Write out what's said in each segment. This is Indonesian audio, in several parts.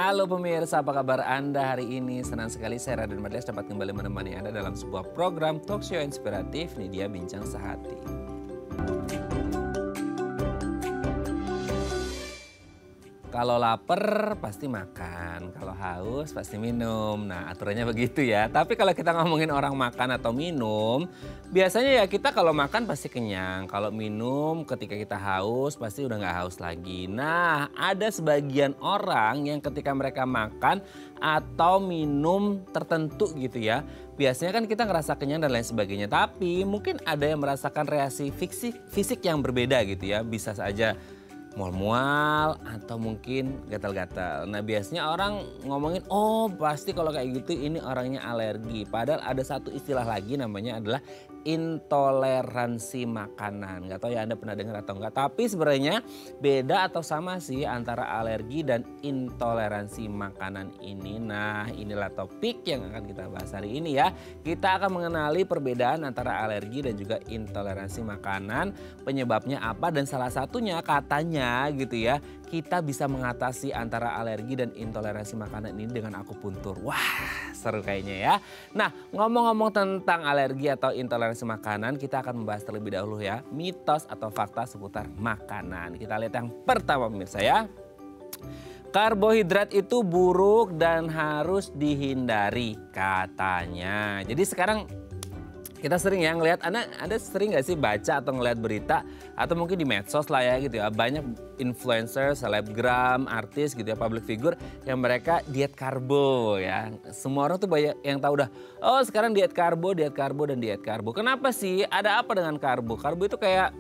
Halo pemirsa, apa kabar Anda hari ini? Senang sekali saya Raden Madlias dapat kembali menemani Anda dalam sebuah program talk show inspiratif, ini dia Bincang Sehati. Kalau lapar pasti makan, kalau haus pasti minum. Nah aturannya begitu ya. Tapi kalau kita ngomongin orang makan atau minum, biasanya ya kita kalau makan pasti kenyang. Kalau minum ketika kita haus pasti udah nggak haus lagi. Nah ada sebagian orang yang ketika mereka makan atau minum tertentu gitu ya. Biasanya kan kita ngerasa kenyang dan lain sebagainya. Tapi mungkin ada yang merasakan reaksi fisik yang berbeda gitu ya. Bisa saja mual-mual atau mungkin gatal-gatal. Nah biasanya orang ngomongin, oh pasti kalau kayak gitu ini orangnya alergi. Padahal ada satu istilah lagi namanya adalah intoleransi makanan. Gak tahu ya Anda pernah dengar atau enggak. Tapi sebenarnya beda atau sama sih antara alergi dan intoleransi makanan ini. Nah inilah topik yang akan kita bahas hari ini ya. Kita akan mengenali perbedaan antara alergi dan juga intoleransi makanan. Penyebabnya apa dan salah satunya katanya gitu ya. Kita bisa mengatasi antara alergi dan intoleransi makanan ini dengan akupuntur. Wah seru kayaknya ya. Nah ngomong-ngomong tentang alergi atau intoleransi makanan, kita akan membahas terlebih dahulu ya mitos atau fakta seputar makanan. Kita lihat yang pertama pemirsa ya. Karbohidrat itu buruk dan harus dihindari katanya. Jadi sekarang kita sering ya ngelihat, Anda sering gak sih baca atau ngelihat berita atau mungkin di medsos lah ya gitu ya. Banyak influencer, selebgram, artis gitu ya, public figure yang mereka diet karbo ya. Semua orang tuh banyak yang tahu dah, oh sekarang diet karbo dan diet karbo. Kenapa sih? Ada apa dengan karbo? Karbo itu kayak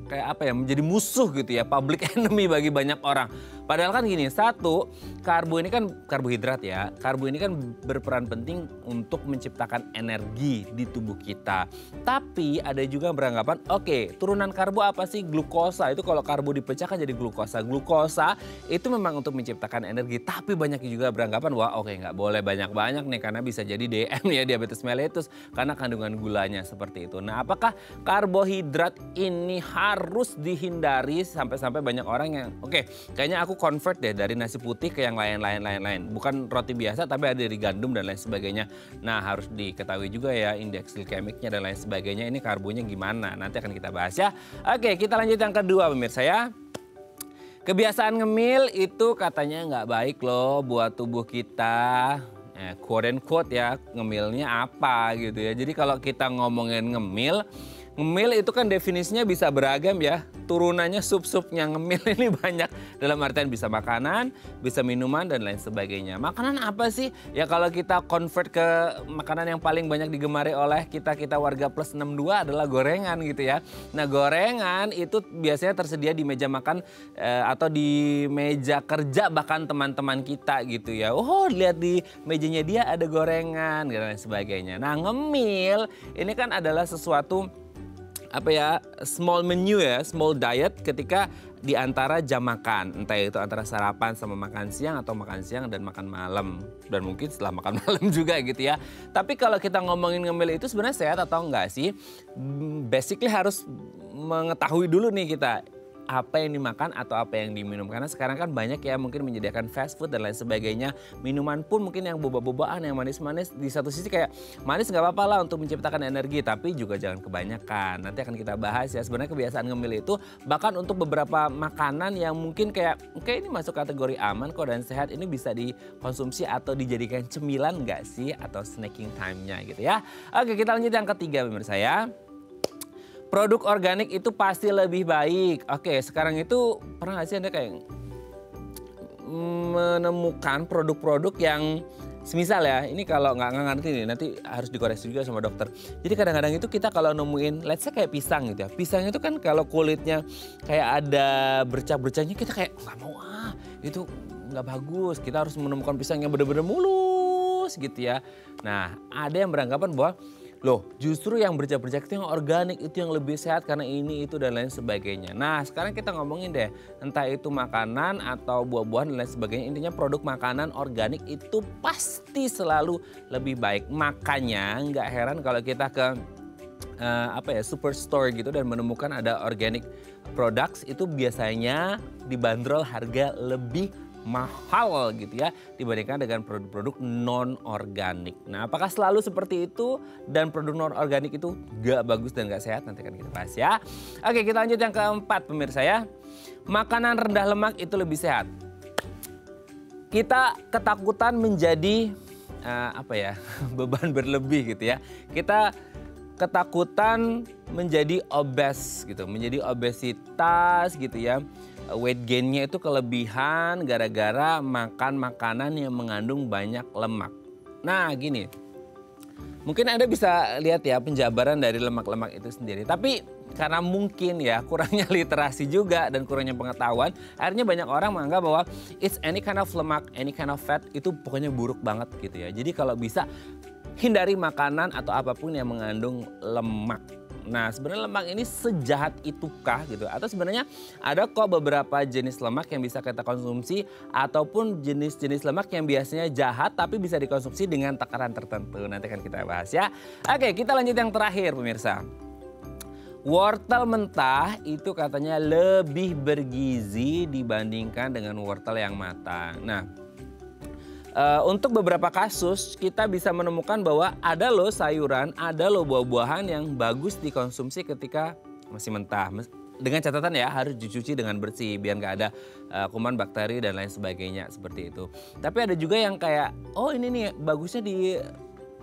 apa ya, menjadi musuh gitu ya, public enemy bagi banyak orang. Padahal kan gini, satu, karbo ini kan karbohidrat ya. Karbo ini kan berperan penting untuk menciptakan energi di tubuh kita. Tapi ada juga yang beranggapan, oke, turunan karbo apa sih? Glukosa. Itu kalau karbo dipecah kan jadi glukosa. Glukosa itu memang untuk menciptakan energi. Tapi banyak juga beranggapan, wah oke nggak boleh banyak-banyak nih karena bisa jadi DM ya, diabetes mellitus. Karena kandungan gulanya seperti itu. Nah apakah karbohidrat ini harus dihindari sampai banyak orang yang, oke, kayaknya aku convert deh dari nasi putih ke yang lain. Bukan roti biasa tapi ada dari gandum dan lain sebagainya. Nah harus diketahui juga ya indeks glikemiknya dan lain sebagainya. Ini karbonya gimana? Nanti akan kita bahas ya. Oke kita lanjut yang kedua pemirsa ya. Kebiasaan ngemil itu katanya nggak baik loh buat tubuh kita. Quote and quote ya, ngemilnya apa gitu ya. Jadi kalau kita ngomongin ngemil itu kan definisinya bisa beragam ya. Turunannya sup-supnya ngemil ini banyak. Dalam artian bisa makanan, bisa minuman dan lain sebagainya. Makanan apa sih? Ya kalau kita convert ke makanan yang paling banyak digemari oleh kita warga plus 62 adalah gorengan gitu ya. Nah gorengan itu biasanya tersedia di meja makan atau di meja kerja bahkan teman-teman kita gitu ya. Oh lihat di mejanya dia ada gorengan dan lain sebagainya. Nah ngemil ini kan adalah sesuatu apa ya, small menu ya, small diet ketika di antara jam makan. Entah itu antara sarapan sama makan siang atau makan siang dan makan malam. Dan mungkin setelah makan malam juga gitu ya. Tapi kalau kita ngomongin ngemil itu sebenarnya sehat atau enggak sih? Basically harus mengetahui dulu nih kita apa yang dimakan atau apa yang diminum. Karena sekarang kan banyak ya mungkin menyediakan fast food dan lain sebagainya. Minuman pun mungkin yang boba-bobaan, yang manis-manis. Di satu sisi kayak manis nggak apa-apa lah untuk menciptakan energi. Tapi juga jangan kebanyakan. Nanti akan kita bahas ya sebenarnya kebiasaan ngemil itu. Bahkan untuk beberapa makanan yang mungkin kayak oke ini masuk kategori aman kok dan sehat. Ini bisa dikonsumsi atau dijadikan cemilan nggak sih? Atau snacking time-nya gitu ya. Oke kita lanjut yang ketiga pemirsa ya. Produk organik itu pasti lebih baik. Oke, sekarang itu pernah nggak sih Anda kayak menemukan produk-produk yang semisal ya, ini kalau nggak ngerti nih, nanti harus dikoreksi juga sama dokter. Jadi kadang-kadang itu kita kalau nemuin, let's say kayak pisang gitu ya. Pisang itu kan kalau kulitnya kayak ada bercak-bercaknya kita kayak nggak mau itu nggak bagus. Kita harus menemukan pisang yang benar-benar mulus gitu ya. Nah, ada yang beranggapan bahwa loh justru yang bercak-bercak itu yang organik itu yang lebih sehat karena ini itu dan lain sebagainya. Nah sekarang kita ngomongin deh entah itu makanan atau buah-buahan dan lain sebagainya. Intinya produk makanan organik itu pasti selalu lebih baik. Makanya nggak heran kalau kita ke superstore gitu dan menemukan ada organic products itu biasanya dibanderol harga lebih mahal gitu ya dibandingkan dengan produk-produk non-organik. Nah, apakah selalu seperti itu dan produk non-organik itu gak bagus dan gak sehat? Nanti akan kita bahas ya. Oke, kita lanjut yang keempat pemirsa ya. Makanan rendah lemak itu lebih sehat. Kita ketakutan menjadi beban berlebih gitu ya. Kita ketakutan menjadi obes gitu, menjadi obesitas gitu ya. Weight gain-nya itu kelebihan gara-gara makan makanan yang mengandung banyak lemak. Nah gini, mungkin Anda bisa lihat ya penjabaran dari lemak-lemak itu sendiri. Tapi karena mungkin ya kurangnya literasi juga dan kurangnya pengetahuan, akhirnya banyak orang menganggap bahwa it's any kind of lemak, any kind of fat itu pokoknya buruk banget gitu ya. Jadi kalau bisa hindari makanan atau apapun yang mengandung lemak. Nah sebenarnya lemak ini sejahat itukah gitu? Atau sebenarnya ada kok beberapa jenis lemak yang bisa kita konsumsi ataupun jenis-jenis lemak yang biasanya jahat tapi bisa dikonsumsi dengan takaran tertentu. Nanti akan kita bahas ya. Oke, kita lanjut yang terakhir pemirsa. Wortel mentah itu katanya lebih bergizi dibandingkan dengan wortel yang matang. Nah, untuk beberapa kasus kita bisa menemukan bahwa ada loh sayuran, ada loh buah-buahan yang bagus dikonsumsi ketika masih mentah. Dengan catatan ya harus dicuci dengan bersih biar nggak ada kuman, bakteri dan lain sebagainya seperti itu. Tapi ada juga yang kayak ini nih bagusnya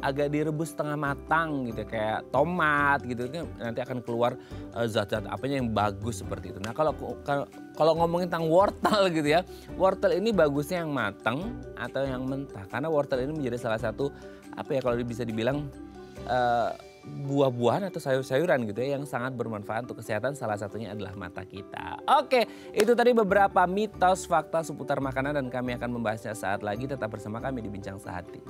agak direbus setengah matang gitu kayak tomat gitu nanti akan keluar zat-zat apanya yang bagus seperti itu. Nah kalau ngomongin tentang wortel gitu ya, wortel ini bagusnya yang matang atau yang mentah karena wortel ini menjadi salah satu kalau bisa dibilang buah-buahan atau sayur-sayuran gitu ya yang sangat bermanfaat untuk kesehatan, salah satunya adalah mata kita. Oke, itu tadi beberapa mitos fakta seputar makanan dan kami akan membahasnya saat lagi. Tetap bersama kami di Bincang Sehati.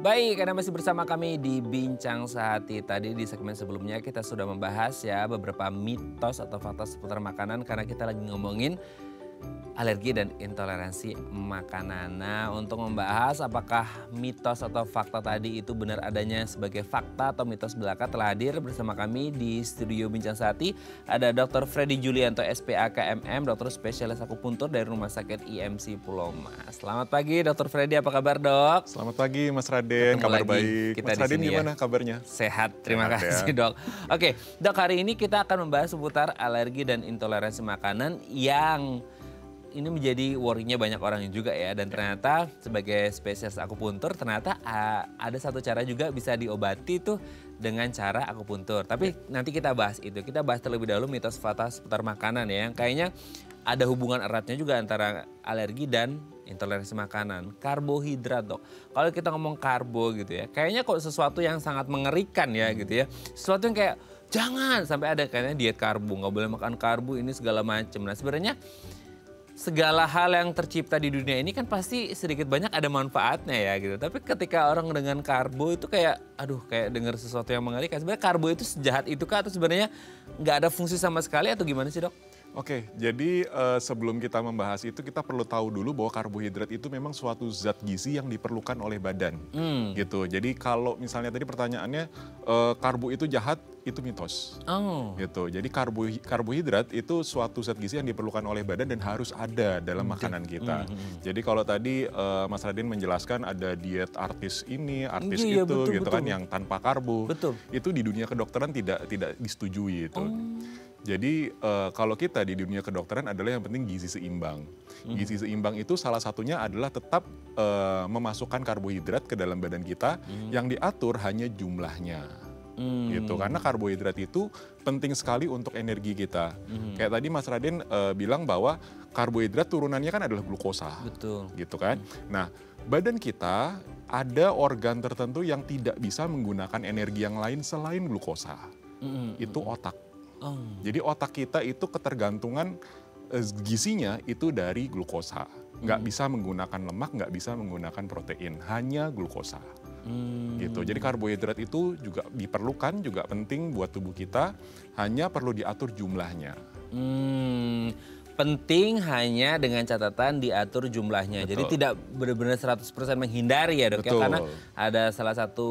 Baik, Anda masih bersama kami di Bincang Sehati. Tadi di segmen sebelumnya kita sudah membahas ya beberapa mitos atau fakta seputar makanan karena kita lagi ngomongin alergi dan intoleransi makanan. Nah, untuk membahas apakah mitos atau fakta tadi itu benar adanya sebagai fakta atau mitos belaka, telah hadir bersama kami di studio Bincang Sehati. Ada Dr. Freddy Julianto, SPAK MM, dokter spesialis akupuntur dari Rumah Sakit IMC Pulau Mas. Selamat pagi Dr. Freddy, apa kabar dok? Selamat pagi Mas Raden, kabar baik. Mas Raden gimana kabarnya? Sehat, terima kasih dok. Oke, dok, hari ini kita akan membahas seputar alergi dan intoleransi makanan yang ini menjadi worry-nya banyak orang juga ya. Dan ternyata sebagai spesialis akupuntur ternyata ada satu cara juga bisa diobati tuh dengan cara akupuntur. Tapi nanti kita bahas itu. Kita bahas terlebih dahulu mitos fakta seputar makanan ya. Yang kayaknya ada hubungan eratnya juga antara alergi dan intoleransi makanan. Karbohidrat dok. Kalau kita ngomong karbo gitu ya. Kayaknya kok sesuatu yang sangat mengerikan ya gitu ya. Sesuatu yang kayak jangan sampai ada kayaknya diet karbo. Nggak boleh makan karbo ini segala macam. Nah sebenarnya segala hal yang tercipta di dunia ini kan pasti sedikit banyak ada manfaatnya ya gitu. Tapi ketika orang dengan karbo itu kayak dengar sesuatu yang mengerikan. Sebenarnya karbo itu sejahat itu kah atau sebenarnya nggak ada fungsi sama sekali atau gimana sih dok? Oke, jadi sebelum kita membahas itu kita perlu tahu dulu bahwa karbohidrat itu memang suatu zat gizi yang diperlukan oleh badan. Gitu. Jadi kalau misalnya tadi pertanyaannya karbo itu jahat, itu mitos. Gitu. Jadi karbohidrat itu suatu zat gizi yang diperlukan oleh badan dan harus ada dalam makanan kita. Jadi kalau tadi Mas Raden menjelaskan ada diet artis ini, artis itu betul, gitu betul. Kan yang tanpa karbo. Betul. Itu di dunia kedokteran tidak disetujui itu. Jadi kalau kita di dunia kedokteran adalah yang penting gizi seimbang. Gizi seimbang itu salah satunya adalah tetap memasukkan karbohidrat ke dalam badan kita yang diatur hanya jumlahnya. Gitu. Karena karbohidrat itu penting sekali untuk energi kita. Kayak tadi Mas Raden bilang bahwa karbohidrat turunannya kan adalah glukosa. Betul. Gitu kan. Nah, badan kita ada organ tertentu yang tidak bisa menggunakan energi yang lain selain glukosa. Itu otak. Jadi otak kita itu ketergantungan gizinya itu dari glukosa. Nggak bisa menggunakan lemak, nggak bisa menggunakan protein, hanya glukosa. Gitu. Jadi karbohidrat itu juga diperlukan, juga penting buat tubuh kita, hanya perlu diatur jumlahnya. Penting hanya dengan catatan diatur jumlahnya. Betul. Jadi tidak benar-benar 100% menghindari ya dok ya. Betul. Karena ada salah satu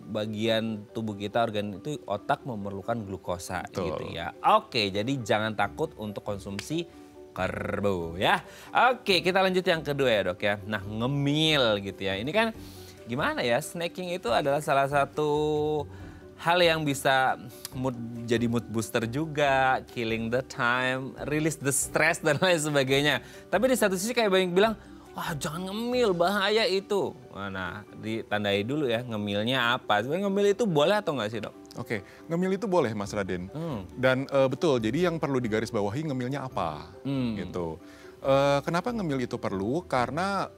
bagian tubuh kita, organ itu otak memerlukan glukosa gitu ya. Oke, jadi jangan takut untuk konsumsi karbo ya. Oke, kita lanjut yang kedua ya dok ya. Nah, ngemil gitu ya. Ini kan gimana ya, snacking itu adalah salah satu hal yang bisa jadi mood booster juga, killing the time, release the stress dan lain sebagainya. Tapi di satu sisi kayak banyak bilang, wah jangan ngemil, bahaya itu. Nah, ditandai dulu ya ngemilnya apa. Sebenarnya ngemil itu boleh atau nggak sih dok? Oke, ngemil itu boleh Mas Raden. Dan betul, jadi yang perlu digarisbawahi ngemilnya apa gitu. Kenapa ngemil itu perlu? Karena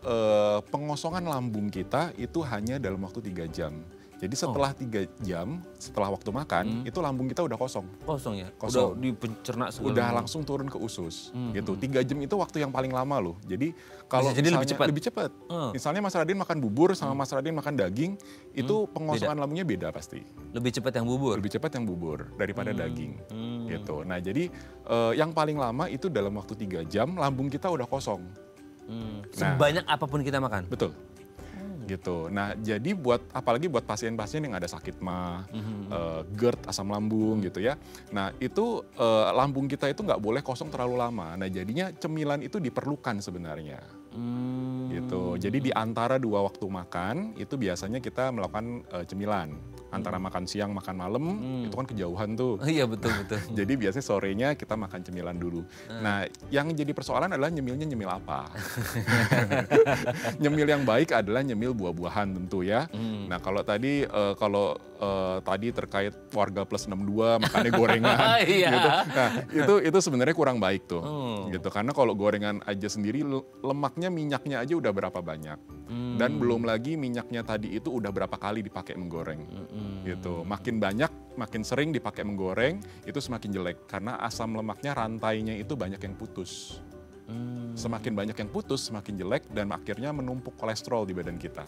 pengosongan lambung kita itu hanya dalam waktu 3 jam. Jadi setelah 3 jam, setelah waktu makan, itu lambung kita udah kosong. Kosong ya? Kosong. Udah dipencerna segala Udah macam. langsung turun ke usus gitu. 3 jam itu waktu yang paling lama loh. Jadi kalau Jadi misalnya lebih cepat? Misalnya Mas Radin makan bubur sama Mas Radin makan daging, itu pengosongan lambungnya beda pasti. Lebih cepat yang bubur? Lebih cepat yang bubur daripada daging gitu. Nah jadi yang paling lama itu dalam waktu 3 jam lambung kita udah kosong. Sebanyak apapun kita makan? Betul. Gitu. Nah, jadi apalagi buat pasien-pasien yang ada sakit mah, GERD, asam lambung gitu ya. Nah, itu lambung kita itu nggak boleh kosong terlalu lama. Nah, jadinya cemilan itu diperlukan sebenarnya. Gitu. Jadi di antara 2 waktu makan itu biasanya kita melakukan cemilan. Antara makan siang, makan malam itu kan kejauhan tuh. Iya betul. Jadi biasanya sorenya kita makan cemilan dulu. Nah, yang jadi persoalan adalah nyemilnya nyemil apa. Nyemil yang baik adalah nyemil buah-buahan tentu ya. Nah, kalau tadi terkait warga plus 62 makannya gorengan gitu. Nah, itu sebenarnya kurang baik tuh. Gitu. Karena kalau gorengan aja sendiri lemaknya, minyaknya aja udah berapa banyak. Dan belum lagi minyaknya tadi itu udah berapa kali dipakai menggoreng. Gitu. Makin banyak, makin sering dipakai menggoreng, itu semakin jelek karena asam lemaknya rantainya itu banyak yang putus. Semakin banyak yang putus, semakin jelek dan akhirnya menumpuk kolesterol di badan kita.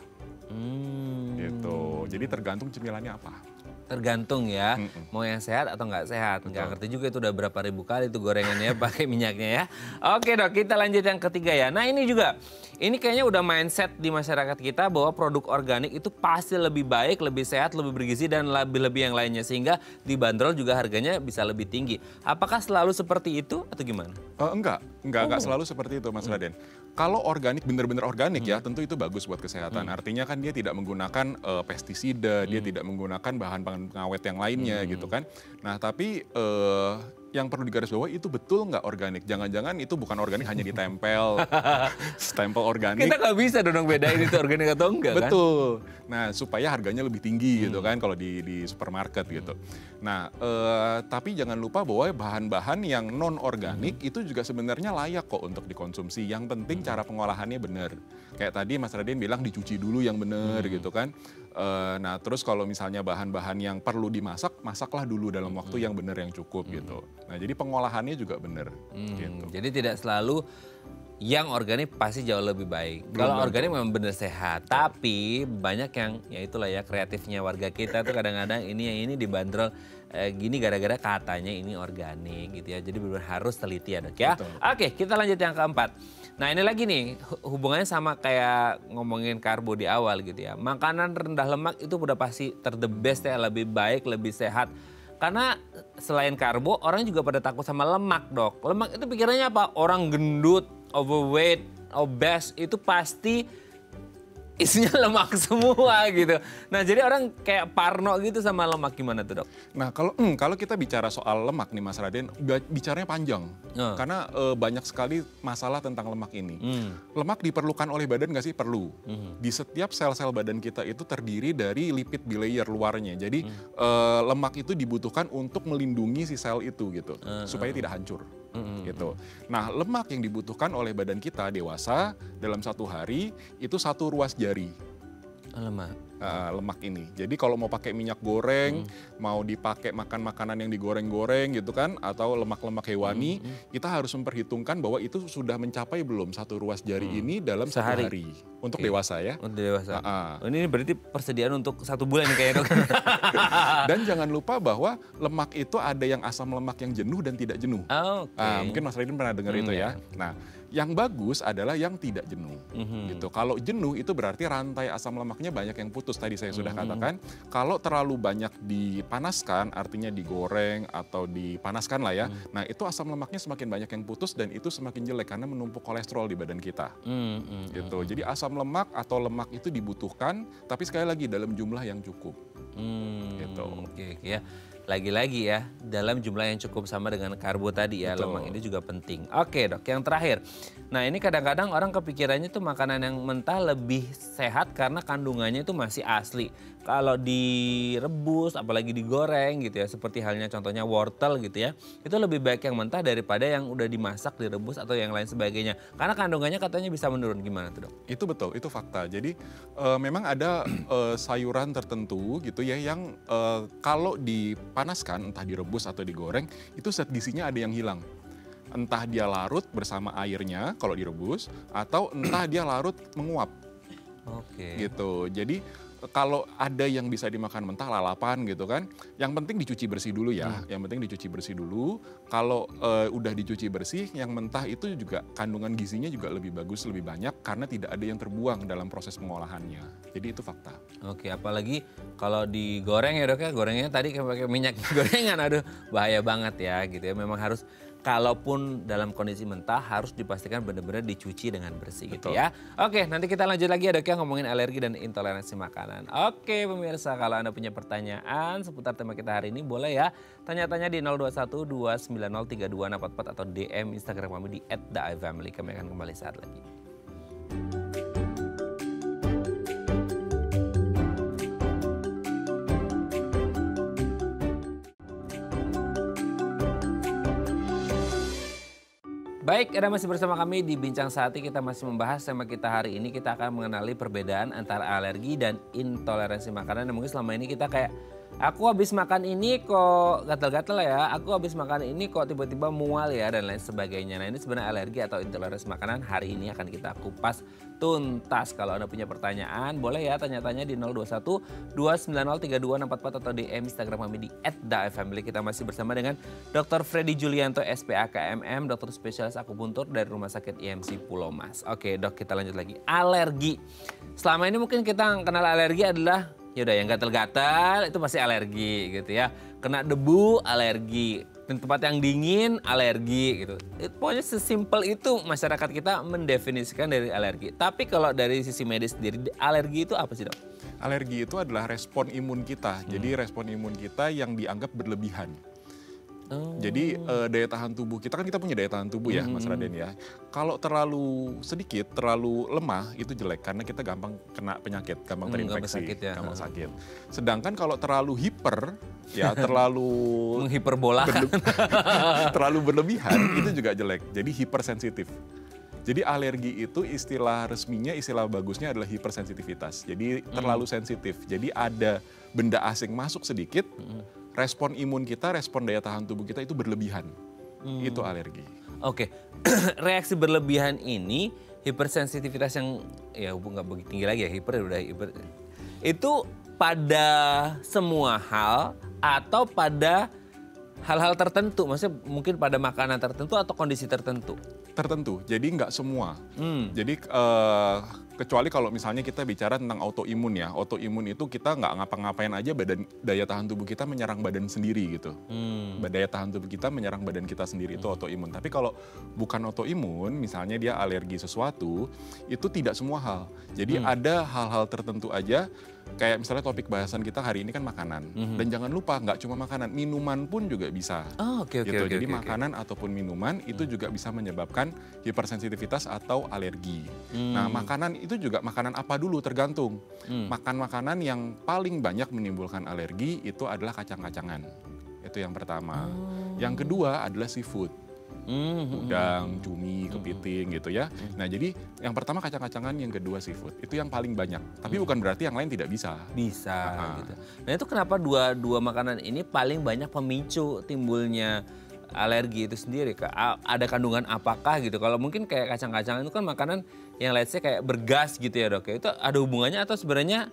Gitu. Jadi tergantung cemilannya apa. Tergantung ya, mau yang sehat atau nggak sehat. Nggak ngerti juga itu udah berapa ribu kali itu gorengannya pakai minyaknya ya. Oke dok, kita lanjut yang ketiga ya. Nah ini juga, ini kayaknya udah mindset di masyarakat kita bahwa produk organik itu pasti lebih baik, lebih sehat, lebih bergizi dan lebih-lebih yang lainnya. Sehingga dibanderol juga harganya bisa lebih tinggi. Apakah selalu seperti itu atau gimana? Enggak selalu seperti itu Mas Raden. Kalau organik, benar-benar organik ya, tentu itu bagus buat kesehatan. Artinya kan dia tidak menggunakan pestisida, dia tidak menggunakan bahan pengawet yang lainnya gitu kan. Nah tapi yang perlu digarisbawahi itu betul nggak organik. Jangan-jangan itu bukan organik hanya ditempel, stempel organik. Kita nggak bisa dong bedain itu organik atau enggak kan? Betul. Nah supaya harganya lebih tinggi gitu kan kalau di supermarket gitu. Nah tapi jangan lupa bahwa bahan-bahan yang non organik itu juga sebenarnya layak kok untuk dikonsumsi. Yang penting cara pengolahannya benar. Kayak tadi Mas Radin bilang dicuci dulu yang benar gitu kan. Nah terus kalau misalnya bahan-bahan yang perlu dimasak, masaklah dulu dalam waktu yang benar yang cukup gitu. Nah jadi pengolahannya juga benar. Gitu. Jadi tidak selalu yang organik pasti jauh lebih baik. Kalau organik memang benar sehat, tapi banyak yang ya itulah ya kreatifnya warga kita tuh kadang-kadang ini yang ini dibanderol gini gara-gara katanya ini organik gitu ya. Jadi benar harus teliti ya dok ya. Betul. Oke, kita lanjut yang keempat. Nah ini lagi nih hubungannya sama kayak ngomongin karbo di awal gitu ya. Makanan rendah lemak itu udah pasti the best ya, lebih baik, lebih sehat. Karena selain karbo, orang juga pada takut sama lemak dok. Lemak itu pikirannya apa? Orang gendut, overweight, obese itu pasti isinya lemak semua gitu. Nah jadi orang kayak parno gitu sama lemak, gimana tuh dok? Nah kalau kita bicara soal lemak nih Mas Raden, bicaranya panjang. Karena banyak sekali masalah tentang lemak ini. Lemak diperlukan oleh badan nggak sih? Perlu. Di setiap sel-sel badan kita itu terdiri dari lipid bilayer luarnya. Jadi lemak itu dibutuhkan untuk melindungi si sel itu gitu. Supaya tidak hancur. Gitu. Nah lemak yang dibutuhkan oleh badan kita dewasa dalam 1 hari itu 1 ruas jari. Lemak. lemak ini. Jadi kalau mau pakai minyak goreng, mau dipakai makan makanan yang digoreng-goreng gitu kan, atau lemak-lemak hewani, kita harus memperhitungkan bahwa itu sudah mencapai belum satu ruas jari ini dalam satu hari. Untuk dewasa ya. Untuk dewasa. Ini berarti persediaan untuk 1 bulan nih kayaknya, Dok. Dan jangan lupa bahwa lemak itu ada yang asam lemak yang jenuh dan tidak jenuh. Mungkin Mas Radin pernah dengar itu ya. Nah, yang bagus adalah yang tidak jenuh. Gitu. Kalau jenuh itu berarti rantai asam lemaknya banyak yang putus. Tadi saya sudah katakan, kalau terlalu banyak dipanaskan, artinya digoreng atau dipanaskan lah ya. Nah, itu asam lemaknya semakin banyak yang putus dan itu semakin jelek karena menumpuk kolesterol di badan kita. Gitu. Jadi asam lemak atau lemak itu dibutuhkan, tapi sekali lagi dalam jumlah yang cukup. Gitu. Oke, ya. Lagi-lagi ya, dalam jumlah yang cukup sama dengan karbo tadi ya, lemak ini juga penting. Oke, Dok, yang terakhir. Nah, ini kadang-kadang orang kepikirannya tuh makanan yang mentah lebih sehat karena kandungannya itu masih asli. Kalau direbus, apalagi digoreng gitu ya, seperti halnya contohnya wortel gitu ya, itu lebih baik yang mentah daripada yang udah dimasak, direbus atau yang lain sebagainya. Karena kandungannya katanya bisa menurun. Gimana tuh, Dok? Itu betul, itu fakta. Jadi memang ada sayuran tertentu gitu ya yang kalau dipanaskan, entah direbus atau digoreng, itu zat gizinya ada yang hilang. Entah dia larut bersama airnya kalau direbus, atau entah dia larut menguap. Gitu. Jadi kalau ada yang bisa dimakan mentah, lalapan gitu kan, yang penting dicuci bersih dulu ya. Yang penting dicuci bersih dulu. Kalau udah dicuci bersih, yang mentah itu juga kandungan gizinya juga lebih bagus, lebih banyak karena tidak ada yang terbuang dalam proses pengolahannya. Jadi itu fakta. Oke, apalagi kalau digoreng ya, Dok ya, gorengnya tadi pakai minyak gorengan, aduh bahaya banget ya gitu ya. Memang harus, kalaupun dalam kondisi mentah harus dipastikan benar-benar dicuci dengan bersih. Gitu ya. Oke, nanti kita lanjut lagi ya, Dok ya, ngomongin alergi dan intoleransi makanan. Oke pemirsa, kalau Anda punya pertanyaan seputar tema kita hari ini boleh ya tanya-tanya di 021 290 3244 atau DM Instagram kami di @daifamily. Kami akan kembali saat lagi. Baik, Anda masih bersama kami di Bincang Sehati. Kita masih membahas tema kita hari ini. Kita akan mengenali perbedaan antara alergi dan intoleransi makanan. Dan mungkin selama ini kita kayak, aku habis makan ini kok gatal-gatal ya, aku habis makan ini kok tiba-tiba mual ya, dan lain sebagainya. Nah, ini sebenarnya alergi atau intoleransi makanan. Hari ini akan kita kupas tuntas. Kalau Anda punya pertanyaan, boleh ya tanya-tanya di 021 290 3244 atau DM Instagram kami di @daifamily. Kita masih bersama dengan Dr. Freddy Julianto, SPAKMM, dokter spesialis akupuntur dari Rumah Sakit IMC Pulau Mas. Oke, Dok, kita lanjut lagi. Alergi. Selama ini mungkin kita kenal alergi adalah yaudah yang gatal-gatal itu pasti alergi gitu ya. Kena debu alergi, tempat yang dingin alergi gitu. Pokoknya sesimpel itu masyarakat kita mendefinisikan dari alergi. Tapi kalau dari sisi medis sendiri, alergi itu apa sih, Dok? Alergi itu adalah respon imun kita. Jadi respon imun kita yang dianggap berlebihan. Jadi daya tahan tubuh kita, kan kita punya daya tahan tubuh ya Mas Raden ya. Kalau terlalu sedikit, terlalu lemah itu jelek karena kita gampang kena penyakit, gampang terinfeksi, gampang sakit. Sedangkan kalau terlalu hiper, ya terlalu menghiperbolakan, terlalu berlebihan itu juga jelek. Jadi hipersensitif. Jadi alergi itu istilah resminya, istilah bagusnya adalah hipersensitivitas. Jadi terlalu sensitif. Jadi ada benda asing masuk sedikit, respon imun kita, respon daya tahan tubuh kita itu berlebihan. Itu alergi. Oke, reaksi berlebihan ini, hipersensitivitas yang ya nggak begitu tinggi lagi ya, udah hiper. Itu pada semua hal atau pada hal-hal tertentu? Maksudnya mungkin pada makanan tertentu atau kondisi tertentu? Tertentu, jadi nggak semua. Jadi kecuali kalau misalnya kita bicara tentang autoimun ya. Autoimun itu kita nggak ngapa-ngapain aja daya tahan tubuh kita menyerang badan sendiri gitu. Daya tahan tubuh kita menyerang badan kita sendiri itu autoimun. Tapi kalau bukan autoimun, misalnya dia alergi sesuatu, itu tidak semua hal. Jadi ada hal-hal tertentu aja. Kayak misalnya topik bahasan kita hari ini kan makanan. Dan jangan lupa nggak cuma makanan, minuman pun juga bisa. Jadi makanan ataupun minuman itu juga bisa menyebabkan hipersensitivitas atau alergi. Nah makanan itu juga makanan apa dulu tergantung. Makan makanan yang paling banyak menimbulkan alergi itu adalah kacang-kacangan. Itu yang pertama. Yang kedua adalah seafood. Udang, cumi, kepiting gitu ya. Nah jadi yang pertama kacang-kacangan, yang kedua seafood. Itu yang paling banyak. Tapi bukan berarti yang lain tidak bisa. Bisa gitu. Nah itu kenapa dua makanan ini paling banyak pemicu timbulnya alergi itu sendiri? Ada kandungan apakah gitu? Kalau mungkin kayak kacang-kacangan itu kan makanan yang let's say kayak bergas gitu ya dok. Itu ada hubungannya atau sebenarnya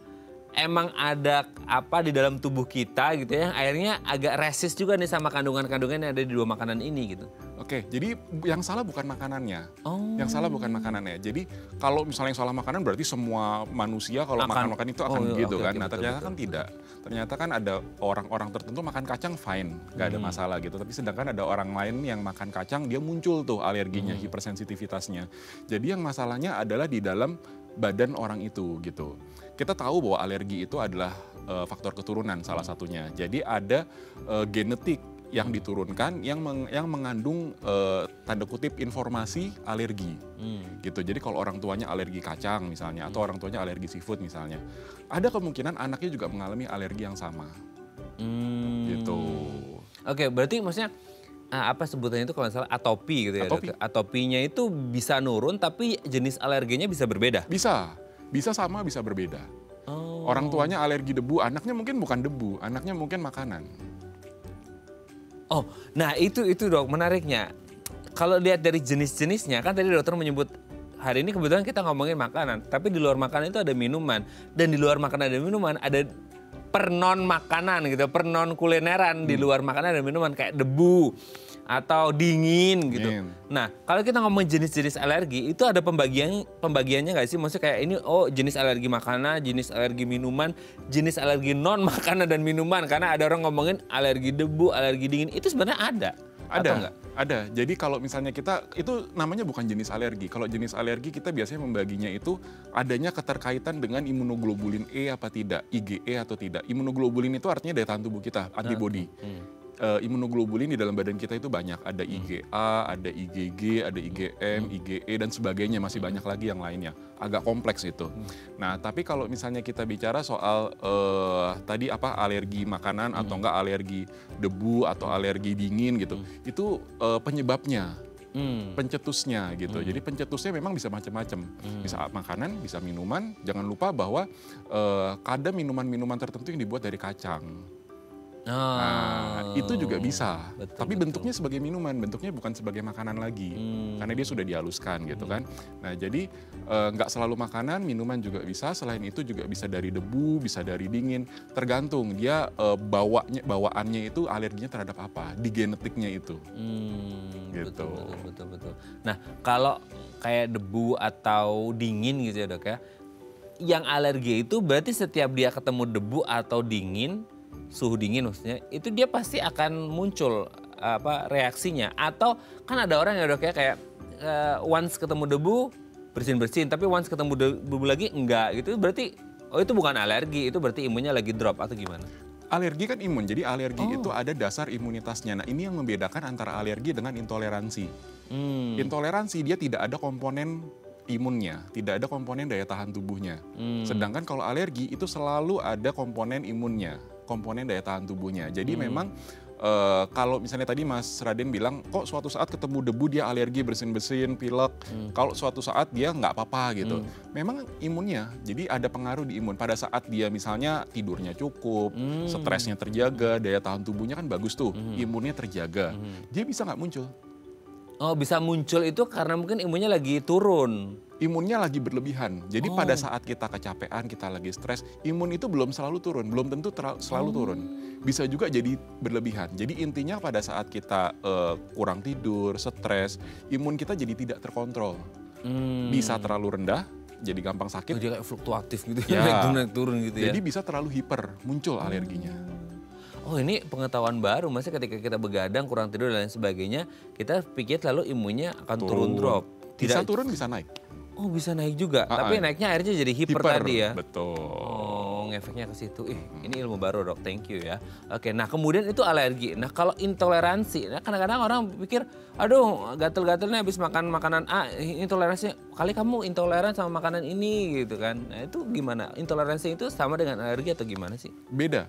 emang ada apa di dalam tubuh kita gitu ya, akhirnya agak resist juga nih sama kandungan-kandungan yang ada di dua makanan ini gitu. Oke, jadi yang salah bukan makanannya. Oh. Yang salah bukan makanannya. Jadi kalau misalnya yang salah makanan berarti semua manusia kalau makan itu akan begitu kan. Nah ternyata kan tidak. Ternyata kan ada orang-orang tertentu makan kacang fine, nggak ada masalah gitu. Tapi sedangkan ada orang lain yang makan kacang dia muncul tuh alerginya, hipersensitivitasnya. Jadi yang masalahnya adalah di dalam badan orang itu gitu. Kita tahu bahwa alergi itu adalah faktor keturunan salah satunya. Jadi ada genetik yang diturunkan yang mengandung tanda kutip informasi alergi gitu. Jadi kalau orang tuanya alergi kacang misalnya atau orang tuanya alergi seafood misalnya, ada kemungkinan anaknya juga mengalami alergi yang sama gitu. Oke, berarti maksudnya apa sebutannya itu kalau nggak salah atopi gitu ya? Atopi. Atopinya itu bisa nurun tapi jenis alerginya bisa berbeda? Bisa sama bisa berbeda. Oh. Orang tuanya alergi debu, anaknya mungkin bukan debu, anaknya mungkin makanan. Oh, nah itu dok menariknya. Kalau lihat dari jenis-jenisnya, kan tadi dokter menyebut hari ini kebetulan kita ngomongin makanan, tapi di luar makanan itu ada minuman, dan di luar makanan ada minuman ada pernon makanan gitu, pernon kulineran di luar makanan ada minuman kayak debu atau dingin gitu. Nah kalau kita ngomong jenis-jenis alergi itu ada pembagiannya nggak sih? Maksudnya kayak ini jenis alergi makanan, jenis alergi minuman, jenis alergi non makanan dan minuman. Karena ada orang ngomongin alergi debu, alergi dingin itu sebenarnya ada. Ada. Jadi kalau misalnya kita itu namanya bukan jenis alergi. Kalau jenis alergi kita biasanya membaginya itu adanya keterkaitan dengan imunoglobulin E apa tidak, IgE atau tidak. Imunoglobulin itu artinya daya tahan tubuh kita, antibody. Imunoglobulin di dalam badan kita itu banyak, ada IgA, ada IgG, ada IgM, IgE dan sebagainya, masih banyak lagi yang lainnya. Agak kompleks itu. Nah, tapi kalau misalnya kita bicara soal tadi alergi makanan atau enggak alergi debu atau alergi dingin gitu, itu penyebabnya. Pencetusnya gitu. Jadi pencetusnya memang bisa macam-macam. Bisa makanan, bisa minuman. Jangan lupa bahwa ada minuman-minuman tertentu yang dibuat dari kacang. Nah, itu juga bisa. Tapi bentuknya sebagai minuman, bentuknya bukan sebagai makanan lagi. Karena dia sudah dihaluskan gitu kan. Nah, jadi nggak selalu makanan, minuman juga bisa. Selain itu juga bisa dari debu, bisa dari dingin. Tergantung dia bawaannya itu alerginya terhadap apa, di genetiknya itu. Gitu. Betul. Nah, kalau kayak debu atau dingin gitu ya dok ya. Yang alergi itu berarti setiap dia ketemu debu atau dingin, suhu dingin maksudnya, itu dia pasti akan muncul reaksinya. Atau kan ada orang ya dok ya kayak once ketemu debu bersin-bersin, tapi once ketemu debu lagi enggak gitu. Berarti itu bukan alergi, itu berarti imunnya lagi drop atau gimana? Alergi kan imun, jadi alergi itu ada dasar imunitasnya. Nah ini yang membedakan antara alergi dengan intoleransi. Intoleransi dia tidak ada komponen imunnya, tidak ada komponen daya tahan tubuhnya. Sedangkan kalau alergi itu selalu ada komponen imunnya, komponen daya tahan tubuhnya. Jadi memang kalau misalnya tadi Mas Raden bilang, kok suatu saat ketemu debu dia alergi, bersin-bersin, pilek. Kalau suatu saat dia nggak apa-apa gitu. Memang imunnya, jadi ada pengaruh di imun. Pada saat dia misalnya tidurnya cukup, stresnya terjaga, daya tahan tubuhnya kan bagus tuh, imunnya terjaga. Dia bisa nggak muncul. Oh bisa muncul itu karena mungkin imunnya lagi turun. Imunnya lagi berlebihan. Jadi pada saat kita kecapean, kita lagi stres, imun itu belum selalu turun, belum tentu selalu turun. Bisa juga jadi berlebihan. Jadi intinya pada saat kita kurang tidur, stres, imun kita jadi tidak terkontrol. Bisa terlalu rendah, jadi gampang sakit. Jadi kayak fluktuatif gitu ya. naik turun gitu ya. Jadi bisa terlalu hiper, muncul alerginya. Oh ini pengetahuan baru, maksudnya ketika kita begadang, kurang tidur dan lain sebagainya, kita pikir lalu imunnya akan turun drop. Bisa turun, bisa naik. Oh bisa naik juga, tapi naiknya akhirnya jadi hiper tadi ya? Betul. Oh ngefeknya ke situ. Ini ilmu baru dok, thank you ya. Oke, nah kemudian itu alergi. Nah kalau intoleransi, nah kadang-kadang orang pikir, aduh gatel-gatelnya habis makan makanan A, intoleransi. Kali kamu intoleran sama makanan ini gitu kan. Nah itu gimana? Intoleransi itu sama dengan alergi atau gimana sih? Beda.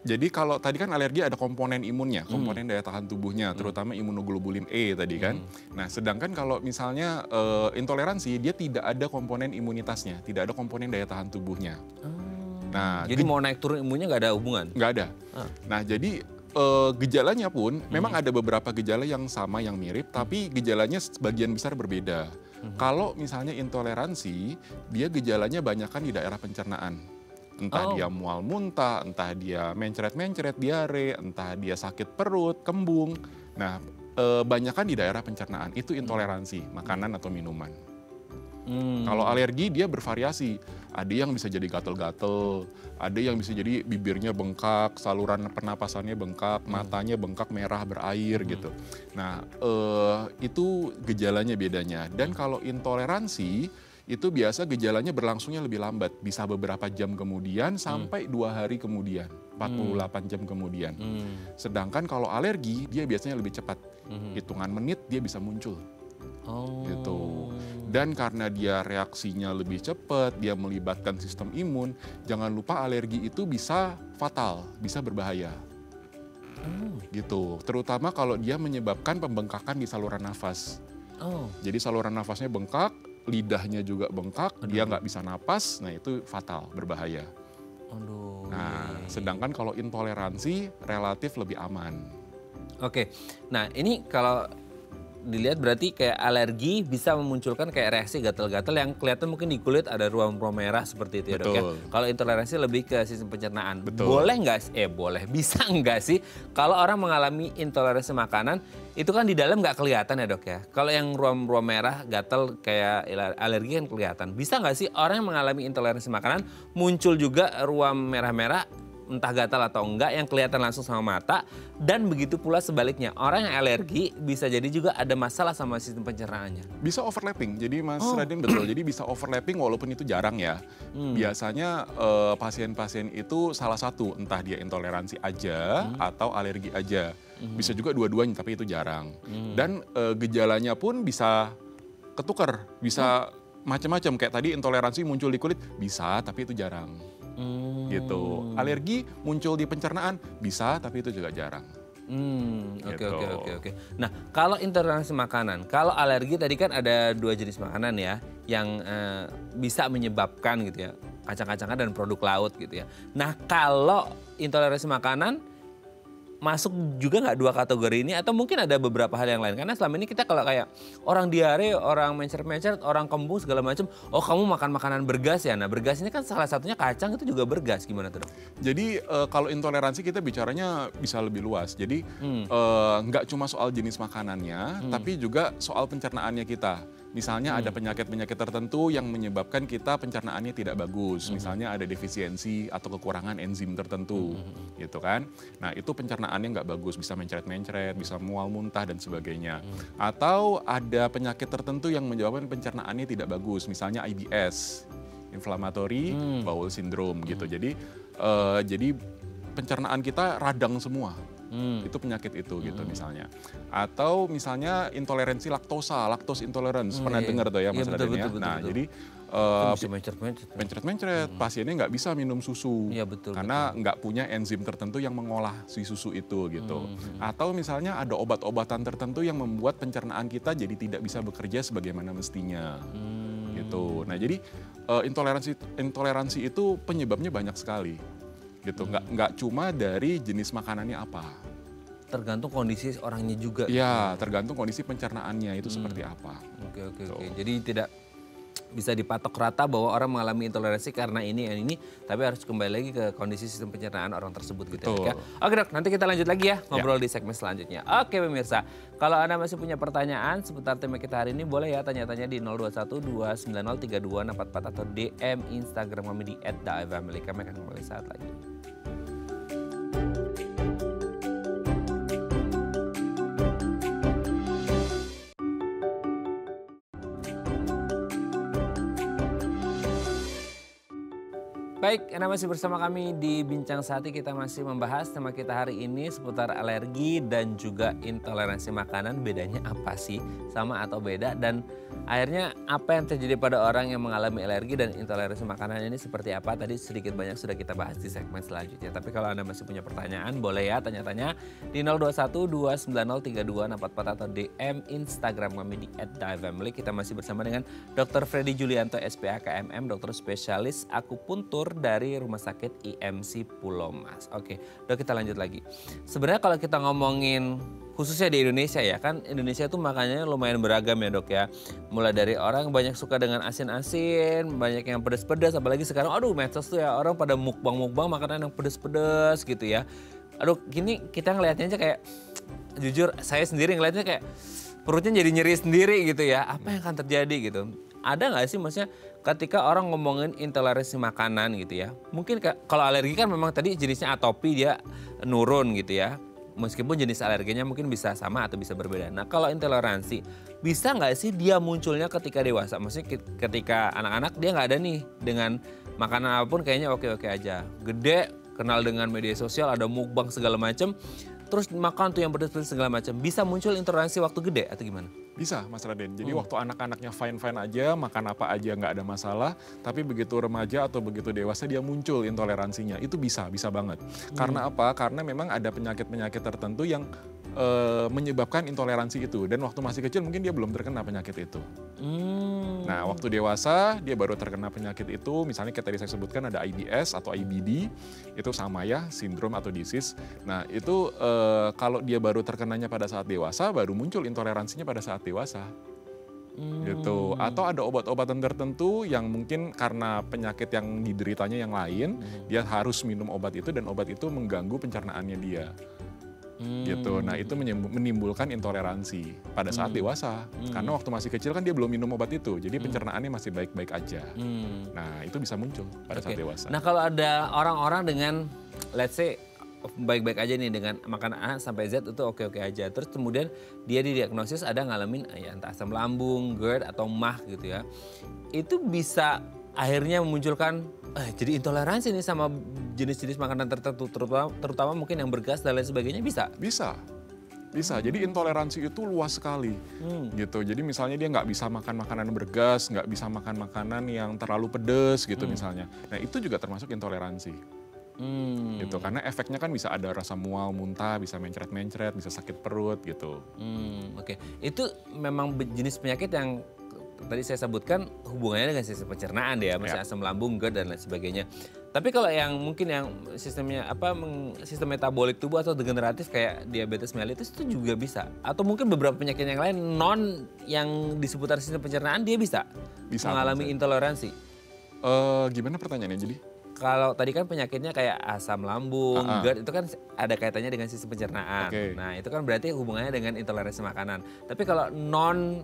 Jadi kalau tadi kan alergi ada komponen imunnya, komponen daya tahan tubuhnya, terutama imunoglobulin E tadi kan. Nah sedangkan kalau misalnya intoleransi, dia tidak ada komponen imunitasnya, tidak ada komponen daya tahan tubuhnya. Nah, jadi mau naik turun imunnya nggak ada hubungan? Nggak ada. Nah jadi gejalanya pun memang ada beberapa gejala yang sama, yang mirip, tapi gejalanya sebagian besar berbeda. Kalau misalnya intoleransi, dia gejalanya banyakan di daerah pencernaan. Entah dia mual muntah, entah dia mencret-mencret, diare, entah dia sakit perut, kembung. Nah, banyakan di daerah pencernaan. Itu intoleransi, makanan atau minuman. Kalau alergi dia bervariasi. Ada yang bisa jadi gatel-gatel, ada yang bisa jadi bibirnya bengkak, saluran pernapasannya bengkak, matanya bengkak, merah, berair gitu. Nah, itu gejalanya bedanya. Dan kalau intoleransi, itu biasa gejalanya berlangsungnya lebih lambat. Bisa beberapa jam kemudian sampai 2 hari kemudian, 48 jam kemudian. Sedangkan kalau alergi, dia biasanya lebih cepat. Hitungan menit dia bisa muncul. Gitu. Dan karena dia reaksinya lebih cepat, dia melibatkan sistem imun, jangan lupa alergi itu bisa fatal, bisa berbahaya. Gitu. Terutama kalau dia menyebabkan pembengkakan di saluran nafas. Jadi saluran nafasnya bengkak, lidahnya juga bengkak, dia nggak bisa napas, nah itu fatal, berbahaya. Nah, sedangkan kalau intoleransi relatif lebih aman. Oke, nah ini kalau dilihat berarti kayak alergi bisa memunculkan kayak reaksi gatal-gatal yang kelihatan mungkin di kulit ada ruam-ruam merah seperti itu ya dok ya. Kalau intoleransi lebih ke sistem pencernaan. Boleh nggak? Bisa nggak sih kalau orang mengalami intoleransi makanan itu kan di dalam nggak kelihatan ya dok ya. Kalau yang ruam-ruam merah gatal kayak alergi kan kelihatan. Bisa nggak sih orang yang mengalami intoleransi makanan muncul juga ruam merah-merah, entah gatal atau enggak, yang kelihatan langsung sama mata, dan begitu pula sebaliknya. Orang yang alergi bisa jadi juga ada masalah sama sistem pencernaannya. Bisa overlapping, jadi Mas Raden betul, jadi bisa overlapping walaupun itu jarang ya. Biasanya pasien-pasien itu salah satu, entah dia intoleransi aja atau alergi aja. Bisa juga dua-duanya, tapi itu jarang. Dan gejalanya pun bisa ketukar, bisa macam-macam. Kayak tadi intoleransi muncul di kulit, bisa tapi itu jarang. Gitu. Alergi muncul di pencernaan bisa, tapi itu juga jarang. Oke. Nah, kalau intoleransi makanan, kalau alergi tadi kan ada 2 jenis makanan ya, yang bisa menyebabkan gitu ya, kacang-kacangan dan produk laut gitu ya. Nah, kalau intoleransi makanan masuk juga nggak 2 kategori ini, atau mungkin ada beberapa hal yang lain? Karena selama ini kita kalau kayak orang diare, orang mencret-mencret, orang kembung segala macam, oh kamu makan makanan bergas ya. Nah bergas ini kan salah satunya kacang, itu juga bergas, gimana tuh dok? Jadi kalau intoleransi kita bicaranya bisa lebih luas. Jadi nggak cuma soal jenis makanannya, tapi juga soal pencernaannya kita. Misalnya ada penyakit-penyakit tertentu yang menyebabkan kita pencernaannya tidak bagus. Misalnya ada defisiensi atau kekurangan enzim tertentu, gitu kan. Nah itu pencernaannya nggak bagus, bisa mencret-mencret, bisa mual muntah dan sebagainya. Atau ada penyakit tertentu yang menyebabkan pencernaannya tidak bagus, misalnya IBS, inflammatory bowel syndrome gitu. Jadi pencernaan kita radang semua. Itu penyakit itu gitu misalnya. Atau misalnya intoleransi laktosa, lactose intolerance. Pernah dengar tuh ya Mas Raden ya. Nah jadi mencret-mencret, pasiennya nggak bisa minum susu. Karena nggak punya enzim tertentu yang mengolah si susu itu gitu. Atau misalnya ada obat-obatan tertentu yang membuat pencernaan kita jadi tidak bisa bekerja sebagaimana mestinya. Gitu. Nah jadi intoleransi itu penyebabnya banyak sekali. Gitu, nggak cuma dari jenis makanannya apa. Tergantung kondisi orangnya juga. Iya, tergantung kondisi pencernaannya itu seperti apa. Oke. Jadi tidak bisa dipatok rata bahwa orang mengalami intoleransi karena ini, tapi harus kembali lagi ke kondisi sistem pencernaan orang tersebut gitu ya. Oke dok, nanti kita lanjut lagi ya ngobrol di segmen selanjutnya. Oke pemirsa, kalau Anda masih punya pertanyaan seputar tema kita hari ini, boleh ya tanya-tanya di 021-290-3264 atau DM Instagram kami di @daifamily. Kami akan kembali saat lagi. Baik, Anda masih bersama kami di Bincang Sehati. Kita masih membahas tema kita hari ini seputar alergi dan juga intoleransi makanan. Bedanya apa sih? Sama atau beda? Dan akhirnya apa yang terjadi pada orang yang mengalami alergi dan intoleransi makanan ini seperti apa? Tadi sedikit banyak sudah kita bahas di segmen selanjutnya. Tapi kalau Anda masih punya pertanyaan, boleh ya tanya-tanya di 021-290-3244 atau DM Instagram kami di @divefamily. Kita masih bersama dengan Dr. Freddy Julianto, SPAKMM, dokter spesialis akupuntur dari Rumah Sakit IMC Pulau Mas. Oke, Dok, kita lanjut lagi. Sebenarnya kalau kita ngomongin khususnya di Indonesia ya, kan Indonesia tuh makanannya lumayan beragam ya, Dok ya. Mulai dari orang banyak suka dengan asin-asin, banyak yang pedas-pedas, apalagi sekarang aduh medsos tuh ya orang pada mukbang-mukbang makanan yang pedas-pedas gitu ya. Aduh, gini kita ngelihatnya aja kayak jujur saya sendiri ngelihatnya kayak perutnya jadi nyeri sendiri gitu ya. Apa yang akan terjadi gitu? Ada nggak sih maksudnya ketika orang ngomongin intoleransi makanan gitu ya. Mungkin kalau alergi kan memang tadi jenisnya atopi dia nurun gitu ya. Meskipun jenis alerginya mungkin bisa sama atau bisa berbeda. Nah kalau intoleransi bisa nggak sih dia munculnya ketika dewasa? Maksudnya ketika anak-anak dia nggak ada nih dengan makanan apapun kayaknya oke-oke aja. Gede kenal dengan media sosial ada mukbang segala macam. Terus makan tuh yang pedas-pedas segala macam. Bisa muncul intoleransi waktu gede atau gimana? Bisa, Mas Raden. Jadi waktu anak-anaknya fine-fine aja, makan apa aja nggak ada masalah. Tapi begitu remaja atau begitu dewasa dia muncul intoleransinya. Itu bisa banget. Karena apa? Karena memang ada penyakit-penyakit tertentu yang menyebabkan intoleransi itu. Dan waktu masih kecil mungkin dia belum terkena penyakit itu. Nah, waktu dewasa dia baru terkena penyakit itu. Misalnya kayak tadi saya sebutkan ada IBS atau IBD. Itu sama ya, sindrom atau disease. Nah, itu kalau dia baru terkenanya pada saat dewasa, baru muncul intoleransinya pada saat dewasa. Gitu. Atau ada obat-obatan tertentu yang mungkin karena penyakit yang dideritanya yang lain, dia harus minum obat itu dan obat itu mengganggu pencernaannya dia. Gitu. Nah, itu menimbulkan intoleransi pada saat dewasa. Karena waktu masih kecil kan dia belum minum obat itu. Jadi pencernaannya masih baik-baik aja. Nah, itu bisa muncul pada saat dewasa. Nah, kalau ada orang-orang dengan let's say baik-baik aja nih dengan makan A sampai Z itu oke-oke aja. Terus kemudian dia didiagnosis ada ngalamin ya entah asam lambung, GERD atau MAH gitu ya. Itu bisa akhirnya memunculkan jadi intoleransi nih sama jenis-jenis makanan tertentu terutama mungkin yang bergas dan lain sebagainya bisa? Bisa, jadi intoleransi itu luas sekali gitu. Jadi misalnya dia nggak bisa makan makanan bergas, nggak bisa makan makanan yang terlalu pedas gitu misalnya. Nah itu juga termasuk intoleransi. Gitu, karena efeknya kan bisa ada rasa mual, muntah, bisa mencret-mencret, bisa sakit perut gitu. Oke. Itu memang jenis penyakit yang tadi saya sebutkan hubungannya dengan sistem pencernaan ya, misalnya asam lambung, GERD dan lain sebagainya. Tapi kalau yang mungkin yang sistemnya sistem metabolik tubuh atau degeneratif kayak diabetes mellitus itu juga bisa. Atau mungkin beberapa penyakit yang lain non yang di seputar sistem pencernaan dia bisa mengalami intoleransi. Gimana pertanyaannya jadi? Kalau tadi kan penyakitnya kayak asam lambung, GERD itu kan ada kaitannya dengan sistem pencernaan. Nah itu kan berarti hubungannya dengan intoleransi makanan. Tapi kalau non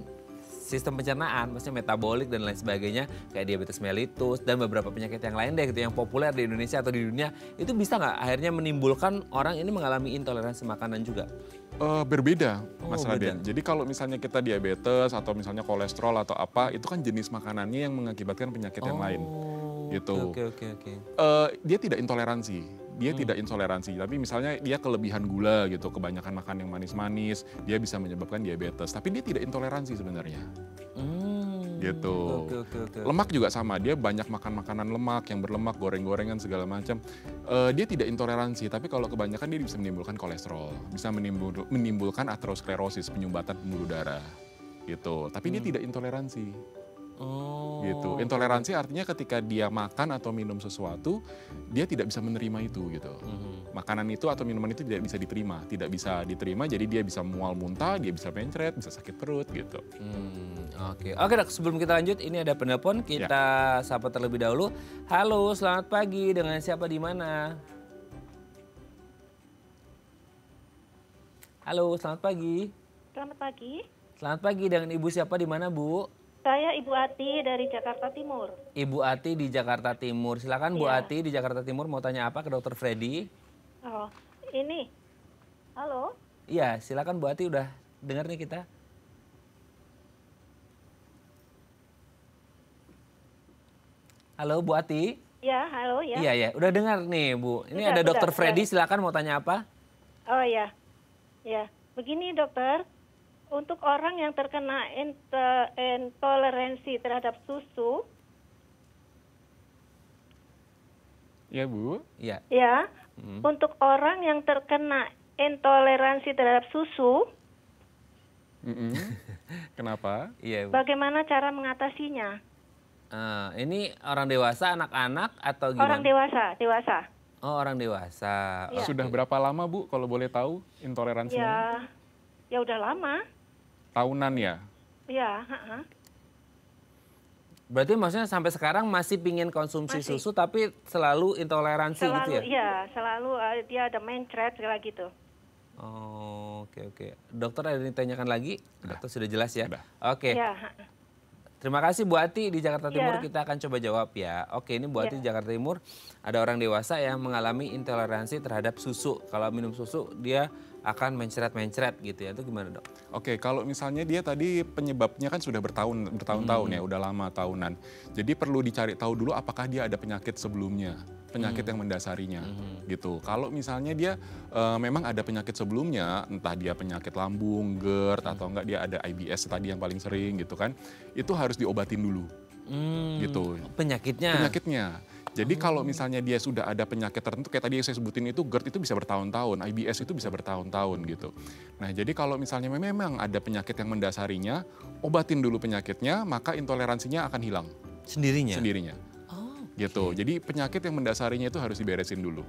sistem pencernaan, maksudnya metabolik dan lain sebagainya, kayak diabetes mellitus dan beberapa penyakit yang lain deh gitu yang populer di Indonesia atau di dunia, itu bisa nggak akhirnya menimbulkan orang ini mengalami intoleransi makanan juga? Berbeda, Mas Raden. Jadi kalau misalnya kita diabetes atau misalnya kolesterol atau apa, itu kan jenis makanannya yang mengakibatkan penyakit yang lain. Gitu. Oke. Dia tidak intoleransi. Dia tidak intoleransi, tapi misalnya dia kelebihan gula gitu, kebanyakan makan yang manis-manis, dia bisa menyebabkan diabetes. Tapi dia tidak intoleransi sebenarnya. Gitu. Oke. Lemak juga sama, dia banyak makan makanan lemak, yang berlemak, goreng-gorengan segala macam. Dia tidak intoleransi, tapi kalau kebanyakan dia bisa menimbulkan kolesterol, bisa menimbulkan aterosklerosis, penyumbatan pembuluh darah. Gitu. Tapi dia tidak intoleransi. Gitu. Intoleransi artinya ketika dia makan atau minum sesuatu, dia tidak bisa menerima itu gitu. Makanan itu atau minuman itu tidak bisa diterima, jadi dia bisa mual muntah, dia bisa mencret, bisa sakit perut gitu. Oke, Dok, sebelum kita lanjut ini ada penelpon, kita sapa terlebih dahulu. Halo, selamat pagi, dengan siapa di mana? Halo, selamat pagi. Selamat pagi. Selamat pagi, dengan Ibu siapa di mana, Bu? Saya Ibu Ati dari Jakarta Timur. Ibu Ati di Jakarta Timur. Silakan Bu Ati di Jakarta Timur mau tanya apa ke Dokter Freddy? Oh, ini. Halo? Iya, silakan Bu Ati, udah dengar nih kita. Halo Bu Ati. Ya, halo ya. Iya, ya. Udah dengar nih, Bu. Ini Sudah, ada sudah, Dokter Freddy, sudah. silakan mau tanya apa? Oh ya, ya. Begini dokter, untuk orang yang terkena intoleransi terhadap susu, Ya Bu. Iya. ya, untuk orang yang terkena intoleransi terhadap susu, Mm-mm. Kenapa? Iya, Bu. bagaimana cara mengatasinya? Ini orang dewasa, anak-anak atau gimana? Orang dewasa, dewasa. Oh, orang dewasa. Iya. Sudah berapa lama Bu kalau boleh tahu intoleransinya? Ya, ya udah lama. Tahunan ya? Ya, ha-ha. Berarti maksudnya sampai sekarang masih pingin konsumsi Masih. susu tapi selalu intoleransi gitu Selalu, ya? ya, selalu dia ada mencret kayak gitu. Oh, oke. Dokter ada yang ditanyakan lagi? Dokter sudah jelas ya? Sudah. Oke. Ya, ha-ha. Terima kasih Bu Ati di Jakarta Timur, Iya. kita akan coba jawab ya. Oke, ini Bu Ati Iya. di Jakarta Timur, ada orang dewasa yang mengalami intoleransi terhadap susu. Kalau minum susu dia akan mencret-mencret gitu ya, itu gimana dok? Oke, kalau misalnya dia tadi penyebabnya kan sudah bertahun-tahun ya, udah lama tahunan. Jadi perlu dicari tahu dulu apakah dia ada penyakit sebelumnya, penyakit yang mendasarinya gitu. Kalau misalnya dia memang ada penyakit sebelumnya, entah dia penyakit lambung, GERD atau enggak dia ada IBS tadi yang paling sering gitu kan, itu harus diobatin dulu gitu. Penyakitnya. Jadi kalau misalnya dia sudah ada penyakit tertentu, kayak tadi yang saya sebutin itu GERD itu bisa bertahun-tahun, IBS itu bisa bertahun-tahun gitu. Nah jadi kalau misalnya memang ada penyakit yang mendasarinya, obatin dulu penyakitnya, maka intoleransinya akan hilang Sendirinya? sendirinya. Gitu. Jadi penyakit yang mendasarinya itu harus diberesin dulu.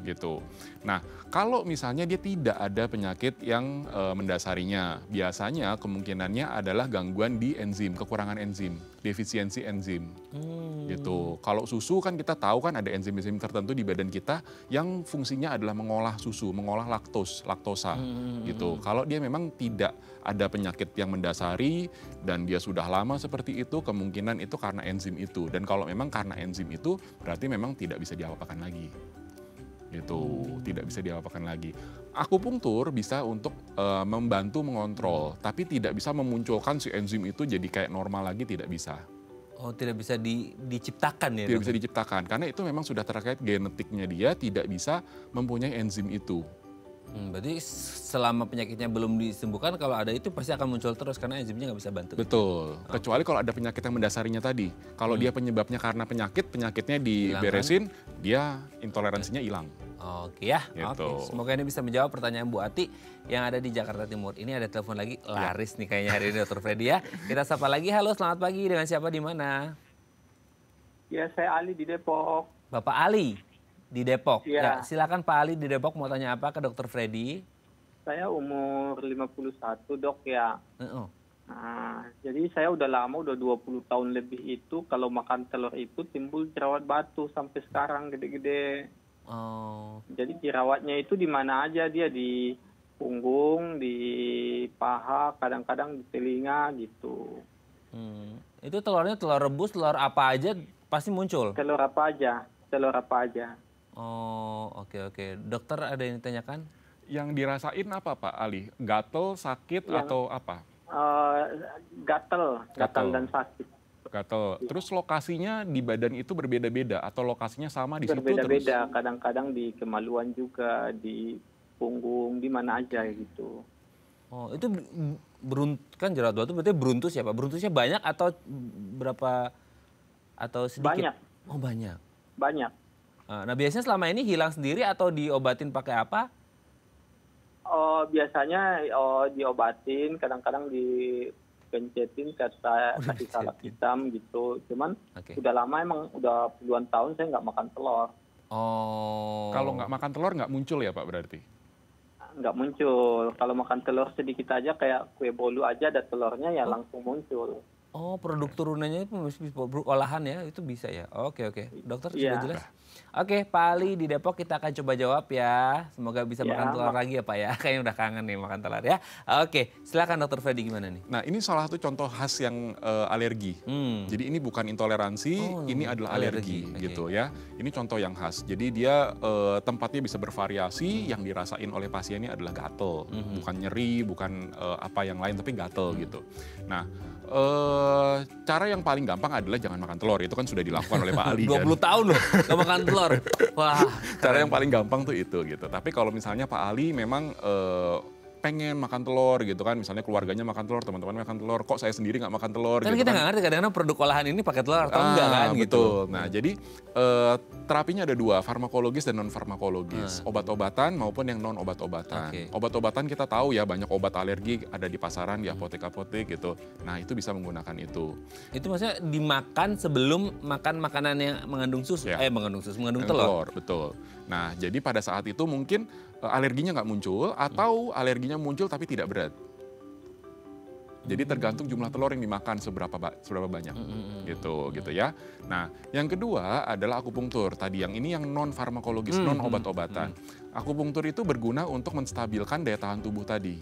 Gitu. Nah, kalau misalnya dia tidak ada penyakit yang mendasarinya, biasanya kemungkinannya adalah gangguan di enzim, kekurangan enzim, defisiensi enzim. Gitu. Kalau susu kan kita tahu kan ada enzim-enzim tertentu di badan kita yang fungsinya adalah mengolah susu, mengolah laktosa. Gitu. Kalau dia memang tidak ada penyakit yang mendasari dan dia sudah lama seperti itu, kemungkinan itu karena enzim itu. Dan kalau memang karena enzim itu, berarti memang tidak bisa diapa-apakan lagi. Gitu, tidak bisa diapa-apakan lagi. Akupunktur bisa untuk membantu mengontrol, tapi tidak bisa memunculkan si enzim itu jadi kayak normal lagi, tidak bisa. Oh, tidak bisa diciptakan ya? Tidak dok? bisa diciptakan, karena itu memang sudah terkait genetiknya dia tidak bisa mempunyai enzim itu. Berarti selama penyakitnya belum disembuhkan, kalau ada itu pasti akan muncul terus karena enzimnya nggak bisa bantu. Betul, kecuali kalau ada penyakit yang mendasarinya tadi. Kalau dia penyebabnya karena penyakitnya diberesin, dia intoleransinya hilang. Oke ya, Gitu. oke. Semoga ini bisa menjawab pertanyaan Bu Ati yang ada di Jakarta Timur. Ini ada telepon lagi, laris nih kayaknya hari ini Dr. Freddy ya. Kita sapa lagi, halo selamat pagi, dengan siapa di mana? Ya, saya Ali di Depok. Bapak Ali di Depok. Iya. Ya, silakan Pak Ali di Depok mau tanya apa ke Dr. Freddy? Saya umur 51, Dok ya. Heeh. Nah, jadi saya udah lama, udah 20 tahun lebih itu kalau makan telur itu timbul jerawat batu sampai sekarang gede-gede. Oh, Jadi jerawatnya itu di mana aja, dia di punggung, di paha, kadang-kadang di telinga gitu. itu telurnya telur rebus, telur apa aja pasti muncul. Telur apa aja, telur apa aja. Oh, oke. Dokter ada yang ditanyakan? Yang dirasain apa Pak Ali? Gatel, sakit atau apa? Gatel Gatel. dan sakit. Gatel. Terus lokasinya di badan itu berbeda-beda atau lokasinya sama di situ terus? Berbeda-beda, kadang-kadang di kemaluan juga, di punggung, di mana aja gitu. Oh, itu kan jerawat batu berarti beruntus ya Pak? Beruntusnya banyak atau berapa atau sedikit? Banyak. Oh, banyak. Banyak. Nah, biasanya selama ini hilang sendiri atau diobatin pakai apa? Biasanya diobatin, kadang-kadang dipencetin kasih salep hitam gitu. Cuman Oke. udah lama, emang udah puluhan tahun saya nggak makan telur. Oh. Kalau nggak makan telur nggak muncul ya Pak berarti? Nggak muncul. Kalau makan telur sedikit aja kayak kue bolu aja ada telurnya ya langsung muncul. Oh, produk turunannya itu olahan ya, itu bisa ya. Oke. Dokter sudah Iya. jelas. Oke, Pak Ali di Depok kita akan coba jawab ya. Semoga bisa Ya, makan telur lagi ya Pak ya. Kayaknya udah kangen nih makan telur ya. Oke, silakan Dokter Freddy gimana nih? Nah ini salah satu contoh khas yang alergi. Jadi ini bukan intoleransi, ini adalah alergi Oke. gitu ya. Ini contoh yang khas. Jadi dia tempatnya bisa bervariasi. Yang dirasain oleh pasiennya adalah gatel, bukan nyeri, bukan apa yang lain, tapi gatel gitu. Nah cara yang paling gampang adalah jangan makan telur. Itu kan sudah dilakukan oleh Pak Ali 20 kan. tahun loh gak makan telur. Wah. Cara yang paling gampang tuh itu gitu. Tapi kalau misalnya Pak Ali memang pengen makan telur gitu kan, misalnya keluarganya makan telur, teman-teman makan telur, kok saya sendiri nggak makan telur Kan gitu kita kan. nggak ngerti kadang-kadang produk olahan ini pakai telur atau enggak kan gitu. Betul. Nah jadi terapinya ada dua, farmakologis dan non farmakologis, obat-obatan maupun yang non obat-obatan. Oke. Obat-obatan kita tahu ya banyak obat alergi ada di pasaran, di apotek-apotek gitu. Nah itu bisa menggunakan itu. Itu maksudnya dimakan sebelum makan makanan yang mengandung susu, Ya. mengandung telur. Betul. Nah jadi pada saat itu mungkin alerginya nggak muncul atau alerginya muncul tapi tidak berat. Jadi tergantung jumlah telur yang dimakan seberapa banyak gitu ya. Nah, yang kedua adalah akupunktur. Tadi yang ini yang non farmakologis, non obat-obatan. Akupunktur itu berguna untuk menstabilkan daya tahan tubuh tadi.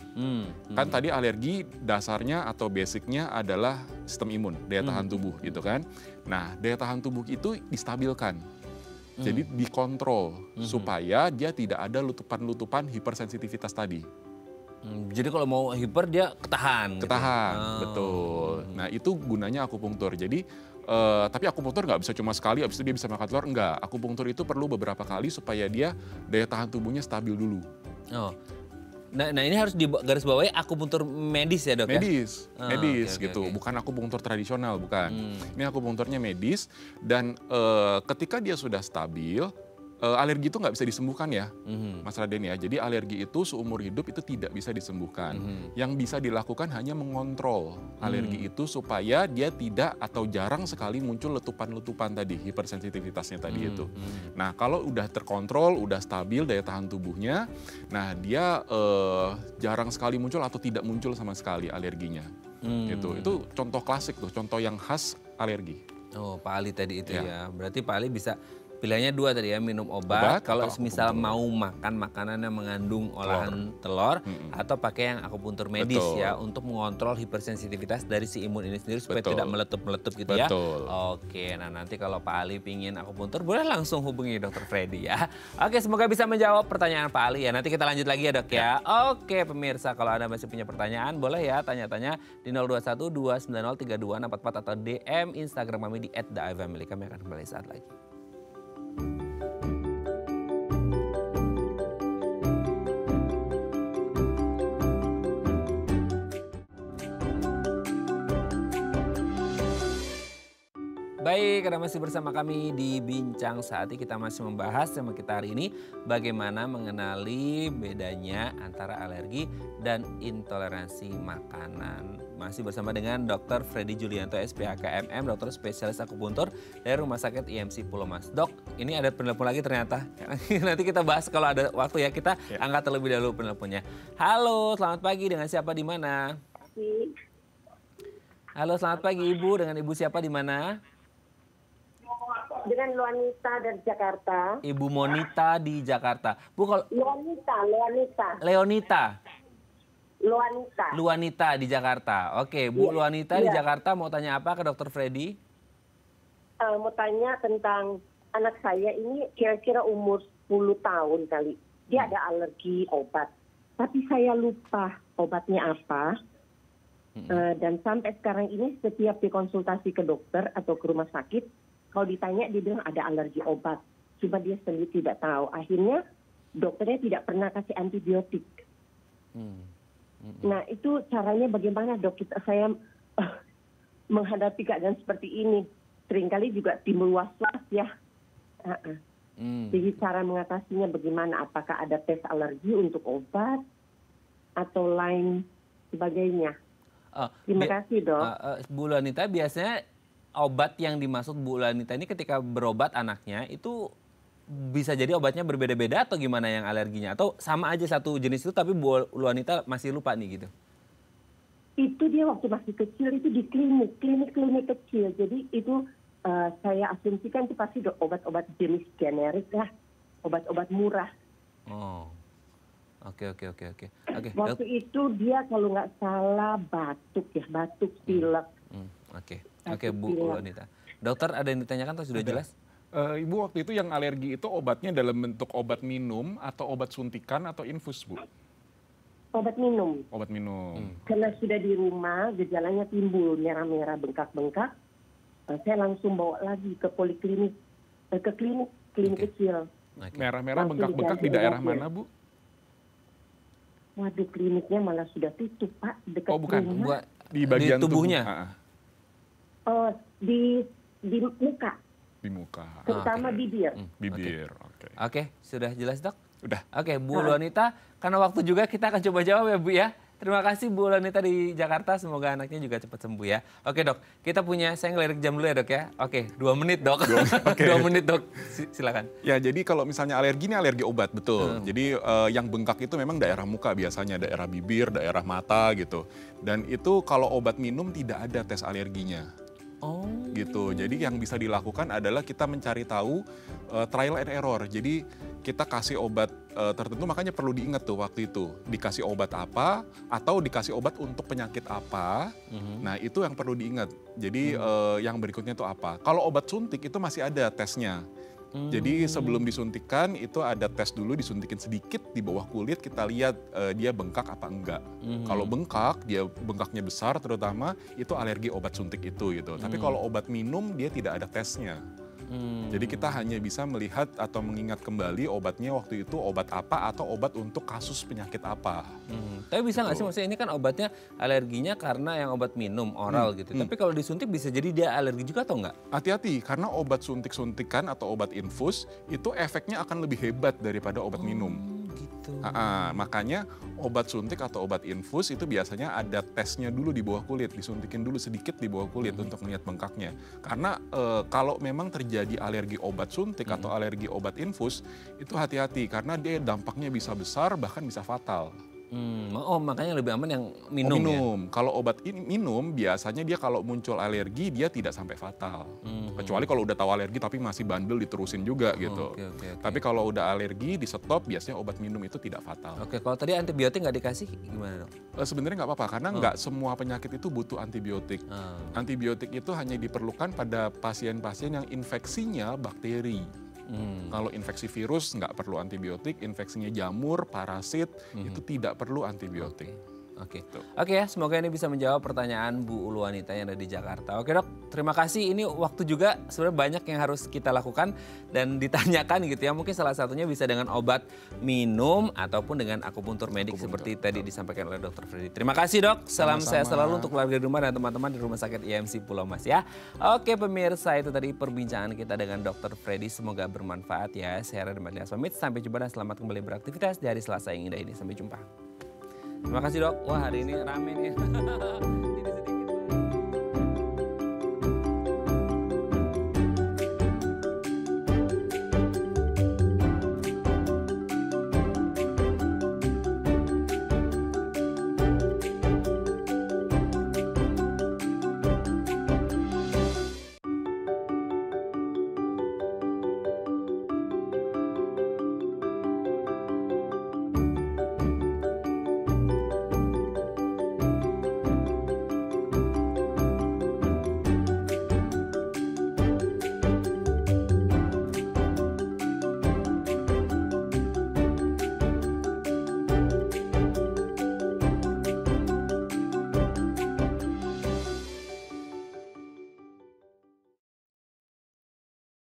Kan tadi alergi dasarnya atau basicnya adalah sistem imun, daya tahan tubuh gitu kan. Nah, daya tahan tubuh itu distabilkan. Jadi dikontrol supaya dia tidak ada lutupan-lutupan hipersensitivitas tadi. Jadi kalau mau hiper dia ketahan. Ketahan, Gitu. betul. Nah itu gunanya akupunktur. Jadi tapi akupunktur nggak bisa cuma sekali, abis itu dia bisa makan telur, enggak. Akupunktur itu perlu beberapa kali supaya dia daya tahan tubuhnya stabil dulu. Oh. Nah ini harus garis bawahi akupunktur medis ya dok Medis, ya? medis Oke, gitu. oke. Bukan akupunktur tradisional, bukan. Ini akupunkturnya medis dan ketika dia sudah stabil, alergi itu nggak bisa disembuhkan ya, Mas Raden ya. Jadi alergi itu seumur hidup itu tidak bisa disembuhkan. Yang bisa dilakukan hanya mengontrol alergi itu supaya dia tidak atau jarang sekali muncul letupan-letupan tadi, hipersensitivitasnya tadi itu. Nah kalau udah terkontrol, udah stabil daya tahan tubuhnya, nah dia jarang sekali muncul atau tidak muncul sama sekali alerginya. Gitu. Itu contoh klasik tuh, contoh yang khas alergi. Oh Pak Ali tadi itu Ya. ya. Berarti Pak Ali bisa pilihannya dua tadi ya, minum obat. Obat Kalau atau misal akupunktur. mau makan makanan yang mengandung olahan telur, atau pakai yang akupunktur medis Betul. ya untuk mengontrol hipersensitivitas dari si imun ini sendiri supaya Betul. tidak meletup-meletup gitu ya. Betul. Oke, nah nanti kalau Pak Ali pingin akupunktur boleh langsung hubungi Dokter Freddy ya. Oke, semoga bisa menjawab pertanyaan Pak Ali ya. Nanti kita lanjut lagi ya dok ya. Oke pemirsa, kalau Anda masih punya pertanyaan boleh ya tanya-tanya di 021 290 3244 atau DM Instagram kami di @theifamily. Kami akan kembali saat lagi. Baik, Anda masih bersama kami di Bincang Saat ini. Kita masih membahas tema kita hari ini bagaimana mengenali bedanya antara alergi dan intoleransi makanan. Masih bersama dengan Dr. Freddy Julianto, SPHKMM, dokter spesialis akupuntur dari Rumah Sakit IMC Pulau Mas. Dok, ini ada penelpon lagi ternyata. Nanti kita bahas kalau ada waktu ya, kita angkat terlebih dahulu penelponnya. Halo, selamat pagi, dengan siapa di mana? Halo, selamat pagi Ibu, dengan Ibu siapa di mana? Dengan Luanita dari Jakarta. Ibu Monita di Jakarta. Bu, kalau Luanita di Jakarta. Oke, Bu Luanita di Jakarta mau tanya apa ke Dokter Freddy? Mau tanya tentang anak saya ini kira-kira umur 10 tahun kali. Dia ada alergi obat. Tapi saya lupa obatnya apa. Dan sampai sekarang ini setiap dikonsultasi ke dokter atau ke rumah sakit, kalau ditanya dia bilang ada alergi obat. Cuma dia sendiri tidak tahu. Akhirnya dokternya tidak pernah kasih antibiotik. Nah itu caranya bagaimana dok? Saya menghadapi keadaan seperti ini. Seringkali juga timbul was-was ya. Jadi cara mengatasinya bagaimana? Apakah ada tes alergi untuk obat atau lain sebagainya? Terima kasih dok. Bu Luanita, biasanya obat yang dimaksud Bu Luanita ini ketika berobat anaknya itu bisa jadi obatnya berbeda-beda atau gimana yang alerginya? Atau sama aja satu jenis itu tapi Bu Luanita masih lupa nih gitu? Itu dia waktu masih kecil itu di klinik kecil. Jadi itu saya asumsikan itu pasti obat-obat jenis generik lah, obat-obat murah. Oh, oke. Waktu itu dia kalau nggak salah batuk pilek. Oke, Bu Luanita. Dokter ada yang ditanyakan atau sudah jelas? Ibu waktu itu yang alergi itu obatnya dalam bentuk obat minum atau obat suntikan atau infus, Bu? obat minum. Obat minum. Karena sudah di rumah, gejalanya timbul merah-merah, bengkak-bengkak. Saya langsung bawa lagi ke poliklinik, ke klinik kecil. Merah-merah Langsung bengkak-bengkak di diganti daerah obatnya. mana, Bu? Waduh, kliniknya malah sudah tutup, Pak, dekat Oh, bukan. rumah. Di bagian tubuhnya? tubuh. Di muka, Di muka. terutama bibir. Bibir. Oke. Oke, sudah jelas dok? Udah. Oke, Bu Luanita, karena waktu juga kita akan coba jawab ya Bu ya. Terima kasih Bu Luanita di Jakarta, semoga anaknya juga cepat sembuh ya. Oke dok, kita punya, saya ngelirik jam dulu ya dok ya. Oke, 2 menit dok. 2 menit dok, silakan. Ya, jadi kalau misalnya alergi ini alergi obat, betul. Jadi yang bengkak itu memang daerah muka biasanya, daerah bibir, daerah mata gitu. Dan itu kalau obat minum tidak ada tes alerginya. Oh. Gitu. Jadi yang bisa dilakukan adalah kita mencari tahu trial and error. Jadi kita kasih obat tertentu, makanya perlu diingat tuh waktu itu dikasih obat apa atau dikasih obat untuk penyakit apa. Nah, itu yang perlu diingat. Jadi yang berikutnya itu apa? Kalau obat suntik itu masih ada tesnya. Jadi sebelum disuntikan itu ada tes dulu, disuntikin sedikit di bawah kulit, kita lihat dia bengkak apa enggak. Kalau bengkak, dia bengkaknya besar terutama, itu alergi obat suntik itu gitu. Tapi kalau obat minum dia tidak ada tesnya. Jadi kita hanya bisa melihat atau mengingat kembali obatnya waktu itu obat apa atau obat untuk kasus penyakit apa. Tapi bisa nggak sih, maksudnya ini kan obatnya alerginya karena yang obat minum oral gitu. Tapi kalau disuntik bisa jadi dia alergi juga atau enggak? Hati-hati, karena obat suntik-suntikan atau obat infus itu efeknya akan lebih hebat daripada obat minum. Gitu. Makanya obat suntik atau obat infus itu biasanya ada tesnya dulu di bawah kulit, disuntikin dulu sedikit di bawah kulit untuk melihat bengkaknya. Karena kalau memang terjadi alergi obat suntik atau alergi obat infus, itu hati-hati karena dia dampaknya bisa besar bahkan bisa fatal. Oh, makanya lebih aman yang minum, ya? Kalau obat minum biasanya dia kalau muncul alergi dia tidak sampai fatal. Kecuali kalau udah tahu alergi tapi masih bandel diterusin juga gitu. Oke. Tapi kalau udah alergi di stop biasanya obat minum itu tidak fatal. Oke, kalau tadi antibiotik nggak dikasih gimana dok? Sebenarnya nggak apa-apa karena nggak semua penyakit itu butuh antibiotik. Antibiotik itu hanya diperlukan pada pasien-pasien yang infeksinya bakteri. Kalau infeksi virus nggak perlu antibiotik, infeksinya jamur, parasit itu tidak perlu antibiotik. Oke ya, semoga ini bisa menjawab pertanyaan Bu Luanita yang ada di Jakarta. Oke dok, terima kasih. Ini waktu juga sebenarnya banyak yang harus kita lakukan dan ditanyakan gitu ya. Mungkin salah satunya bisa dengan obat minum ataupun dengan akupuntur medik seperti tadi disampaikan oleh Dr. Freddy. Terima kasih dok. Salam sehat selalu untuk keluarga di rumah dan teman-teman di Rumah Sakit IMC Pulau Mas ya. Oke pemirsa, itu tadi perbincangan kita dengan Dr. Freddy. Semoga bermanfaat ya. Saya Radha Madlias pamit. Sampai jumpa dan selamat kembali beraktivitas di hari Selasa yang indah ini. Sampai jumpa. Terima kasih dok. Wah hari ini rame nih.